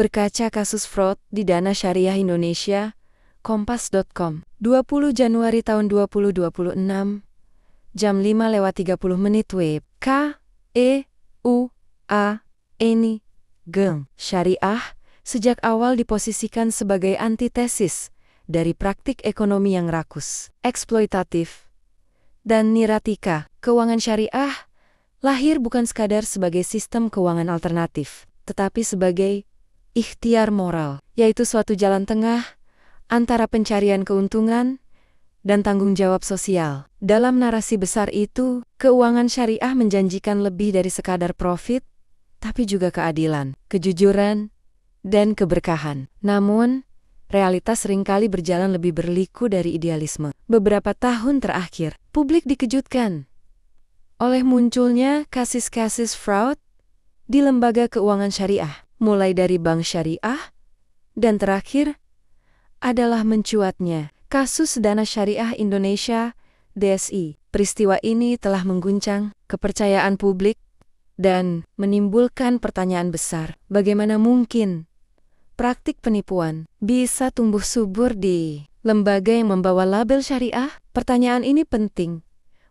Berkaca kasus fraud di Dana Syariah Indonesia, Kompas.com, 20 Januari tahun 2026, jam 5:30 WIB, Eni Geng. Syariah sejak awal diposisikan sebagai antitesis dari praktik ekonomi yang rakus, eksploitatif, dan niratika. Keuangan syariah lahir bukan sekadar sebagai sistem keuangan alternatif, tetapi sebagai ikhtiar moral, yaitu suatu jalan tengah antara pencarian keuntungan dan tanggung jawab sosial. Dalam narasi besar itu, keuangan syariah menjanjikan lebih dari sekadar profit, tapi juga keadilan, kejujuran, dan keberkahan. Namun, realitas seringkali berjalan lebih berliku dari idealisme. Beberapa tahun terakhir, publik dikejutkan oleh munculnya kasus-kasus fraud di lembaga keuangan syariah, mulai dari bank syariah, dan terakhir adalah mencuatnya kasus Dana Syariah Indonesia (DSI). Peristiwa ini telah mengguncang kepercayaan publik dan menimbulkan pertanyaan besar. Bagaimana mungkin praktik penipuan bisa tumbuh subur di lembaga yang membawa label syariah? Pertanyaan ini penting,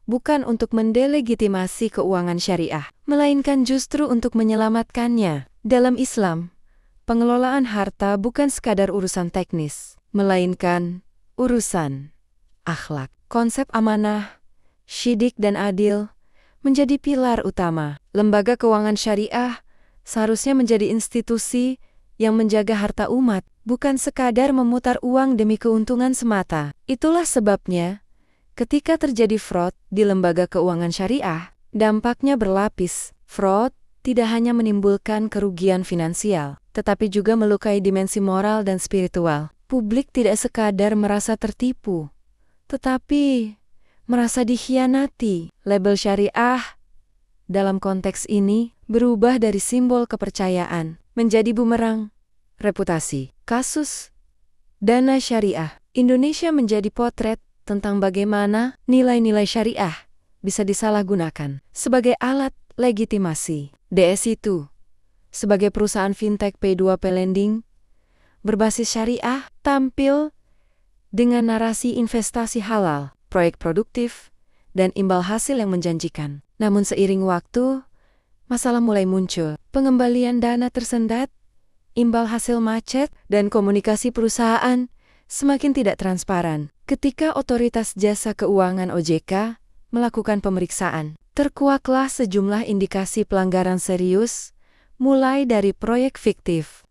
bukan untuk mendelegitimasi keuangan syariah, melainkan justru untuk menyelamatkannya. Dalam Islam, pengelolaan harta bukan sekadar urusan teknis, melainkan urusan akhlak. Konsep amanah, syidik, dan adil menjadi pilar utama. Lembaga keuangan syariah seharusnya menjadi institusi yang menjaga harta umat, bukan sekadar memutar uang demi keuntungan semata. Itulah sebabnya, ketika terjadi fraud di lembaga keuangan syariah, dampaknya berlapis. Fraud tidak hanya menimbulkan kerugian finansial, tetapi juga melukai dimensi moral dan spiritual. Publik tidak sekadar merasa tertipu, tetapi merasa dikhianati. Label syariah dalam konteks ini berubah dari simbol kepercayaan menjadi bumerang reputasi. Kasus Dana Syariah Indonesia menjadi potret tentang bagaimana nilai-nilai syariah bisa disalahgunakan sebagai alat legitimasi. DSI itu, sebagai perusahaan fintech P2P lending berbasis syariah, tampil dengan narasi investasi halal, proyek produktif, dan imbal hasil yang menjanjikan. Namun seiring waktu, masalah mulai muncul. Pengembalian dana tersendat, imbal hasil macet, dan komunikasi perusahaan semakin tidak transparan. Ketika Otoritas Jasa Keuangan (OJK) melakukan pemeriksaan, terkuaklah sejumlah indikasi pelanggaran serius, mulai dari proyek fiktif,